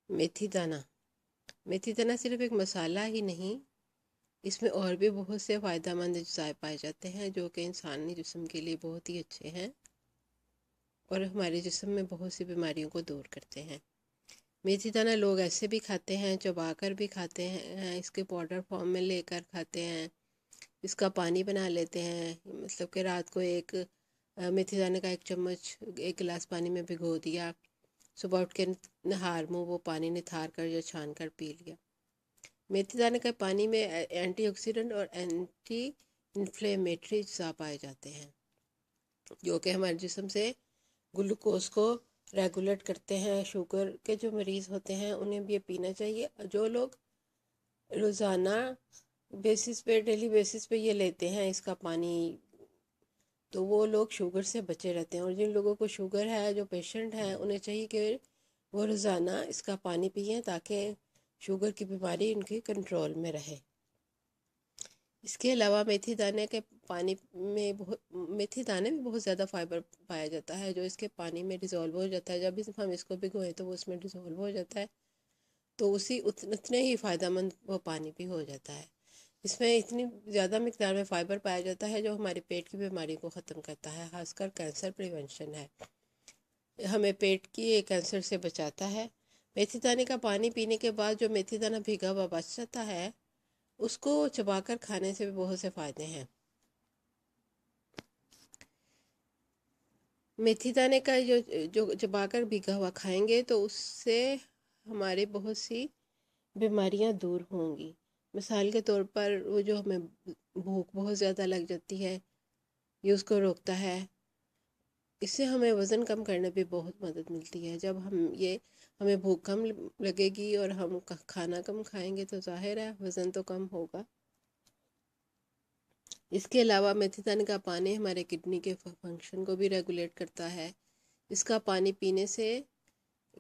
میتھی دانہ صرف ایک مسالہ ہی نہیں، اس میں اور بھی بہت سے فائدہ مند اجزاء پائے جاتے ہیں جو کہ انسانی جسم کے لیے بہت ہی اچھے ہیں اور ہمارے جسم میں بہت سی بیماریوں کو دور کرتے ہیں۔ میتھی دانہ لوگ ایسے بھی کھاتے ہیں، چبا کر بھی کھاتے ہیں، اس کے پاؤڈر فارم میں لے کر کھاتے ہیں، اس کا پانی بنا لیتے ہیں، مطلب کہ رات کو میتھی دانے کا 1 چمچ 1 گلاس پانی میں بھگو دیا، صبح اٹھ کے نہار منہ وہ پانی نتھار کر یا چھان کر پی لیا۔ میتھی دانے کے پانی میں اینٹی آکسیڈنٹ اور اینٹی انفلیمیٹری اجزاء پائے جاتے ہیں جو کہ ہمارے جسم سے گلوکوز کو ریگولیٹ کرتے ہیں۔ شوگر کے جو مریض ہوتے ہیں انہیں بھی یہ پینا چاہیے۔ جو لوگ روزانہ بیسس پہ ڈیلی بیسس پہ یہ لیتے ہیں اس کا پانی، تو وہ لوگ شوگر سے بچے رہتے ہیں، اور جن لوگوں کو شوگر ہے، جو پیشنٹ ہیں، انہیں چاہیے کہ وہ روزانہ اس کا پانی پئیں تاکہ شوگر کی بیماری ان کی کنٹرول میں رہے۔ اس کے علاوہ میتھی دانے میں بہت زیادہ فائبر پایا جاتا ہے جو اس کے پانی میں ڈیزولو ہو جاتا ہے۔ جب ہم اس کو بھگوئیں تو وہ اس میں ڈیزولو ہو جاتا ہے، تو اتنے ہی فائدہ مند وہ پانی بھی ہو جاتا ہے۔ اس میں اتنی زیادہ مقدار میں فائبر پایا جاتا ہے جو ہمارے پیٹ کی بیماری کو ختم کرتا ہے، خاص کر کینسر پریونشن ہے، ہمیں پیٹ کی کینسر سے بچاتا ہے۔ میتھی دانے کا پانی پینے کے بعد جو میتھی دانہ بھیگا ہوا بچ جاتا ہے اس کو چبا کر کھانے سے بھی بہت سے فائدے ہیں۔ میتھی دانے کا جو چبا کر بھیگا ہوا کھائیں گے تو اس سے ہمارے بہت سی بیماریاں دور ہوں گی۔ مثال کے طور پر وہ جو ہمیں بھوک بہت زیادہ لگ جاتی ہے، یہ اس کو روکتا ہے۔ اس سے ہمیں وزن کم کرنے پہ بہت مدد ملتی ہے۔ جب ہمیں بھوک کم لگے گی اور ہم کھانا کم کھائیں گے تو ظاہر ہے وزن تو کم ہوگا۔ اس کے علاوہ میتھی دانے کا پانی ہمارے کڈنی کے فنکشن کو بھی ریگولیٹ کرتا ہے۔ اس کا پانی پینے سے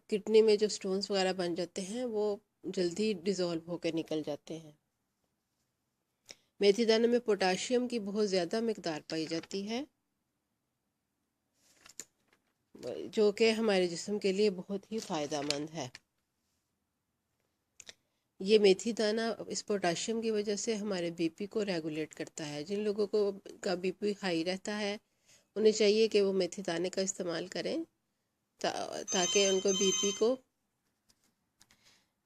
کڈنی میں جو سٹونز وغیرہ بن جاتے ہیں وہ جلدی ڈیزولو ہو کے نکل جاتے ہیں۔ میتھی دانے میں پوٹاشیم کی بہت زیادہ مقدار پائی جاتی ہے جو کہ ہمارے جسم کے لیے بہت ہی فائدہ مند ہے۔ یہ میتھی دانہ اس پوٹاشیم کی وجہ سے ہمارے بی پی کو ریگولیٹ کرتا ہے۔ جن لوگوں کا بی پی ہائی رہتا ہے انہیں چاہیے کہ وہ میتھی دانے کا استعمال کریں تاکہ ان کو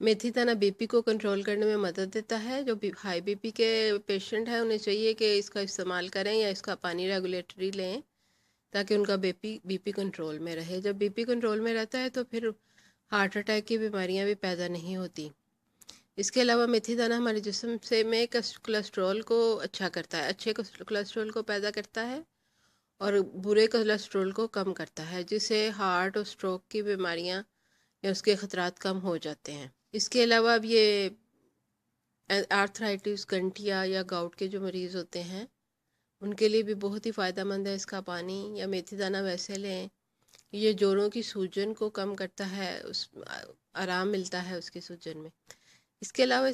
میتھی دانہ بی پی کو کنٹرول کرنے میں مدد دیتا ہے۔ جو ہائی بی پی کے پیشنٹ ہیں انہیں چاہیے کہ اس کا استعمال کریں یا اس کا پانی ریگولیٹری لیں تاکہ ان کا بی پی کنٹرول میں رہے۔ جب بی پی کنٹرول میں رہتا ہے تو پھر ہارٹ اٹیک کی بیماریاں بھی پیدا نہیں ہوتی۔ اس کے علاوہ میتھی دانہ ہمارے جسم میں کولیسٹرول کو اچھا کرتا ہے، اچھے کولیسٹرول کو پیدا کرتا ہے اور برے کولیسٹرول کو کم کرتا ہے، جس سے ہارٹ اور سٹروک کی بیماریاں یا اس کے خطرات کم ہو جاتے ہیں۔ اس کے علاوہ اب یہ آرتھرائٹس، گنٹھیا یا گاؤٹ کے جو مریض ہوتے ہیں ان کے لیے بھی بہت ہی فائدہ مند ہے اس کا پانی، یا میتھی دانہ ویسے لیں۔ یہ جوڑوں کی سوجن کو کم کرتا ہے، آرام ملتا ہے اس کی سوجن میں۔ اس کے علاوہ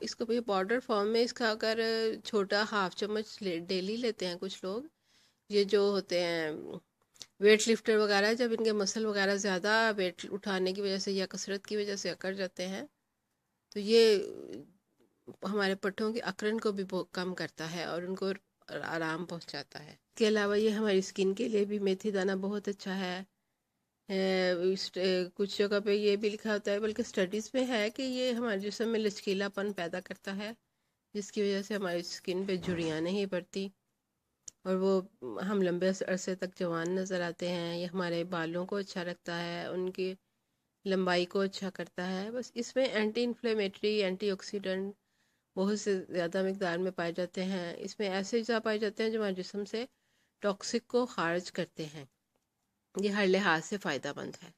اس کو پاؤڈر فارم میں اس کا اگر چھوٹا 1/2 چمچ ڈیلی لیتے ہیں کچھ لوگ، یہ جو ہوتے ہیں ویٹ لفٹر وغیرہ، جب ان کے مسل وغیرہ زیادہ ویٹ اٹھانے کی وجہ سے یا کثرت کی وجہ سے اکڑ جاتے ہیں تو یہ ہمارے پٹھوں کی اکڑن کو بھی کم کرتا ہے اور ان کو آرام پہنچاتا ہے۔ اس کے علاوہ یہ ہماری سکن کے لیے بھی میتھی دانہ بہت اچھا ہے۔ کچھ جگہ پہ یہ بھی لکھا ہوتا ہے، بلکہ سٹڈیز میں ہے کہ یہ ہمارے جسم میں لچکیلا پن پیدا کرتا ہے جس کی وجہ سے ہماری سکن پہ جھریاں نہیں پڑتی اور ہم لمبے عرصے تک جوان نظر آتے ہیں۔ یہ ہمارے بالوں کو اچھا رکھتا ہے، ان کی لمبائی کو اچھا کرتا ہے۔ بس اس میں اینٹی انفلیمیٹری، اینٹی آکسیڈنٹ بہت سے زیادہ مقدار میں پائے جاتے ہیں۔ اس میں ایسے اجزاء پائے جاتے ہیں جو ہمارے جسم سے ٹاکسک کو خارج کرتے ہیں۔ یہ ہر لحاظ سے فائدہ مند ہے۔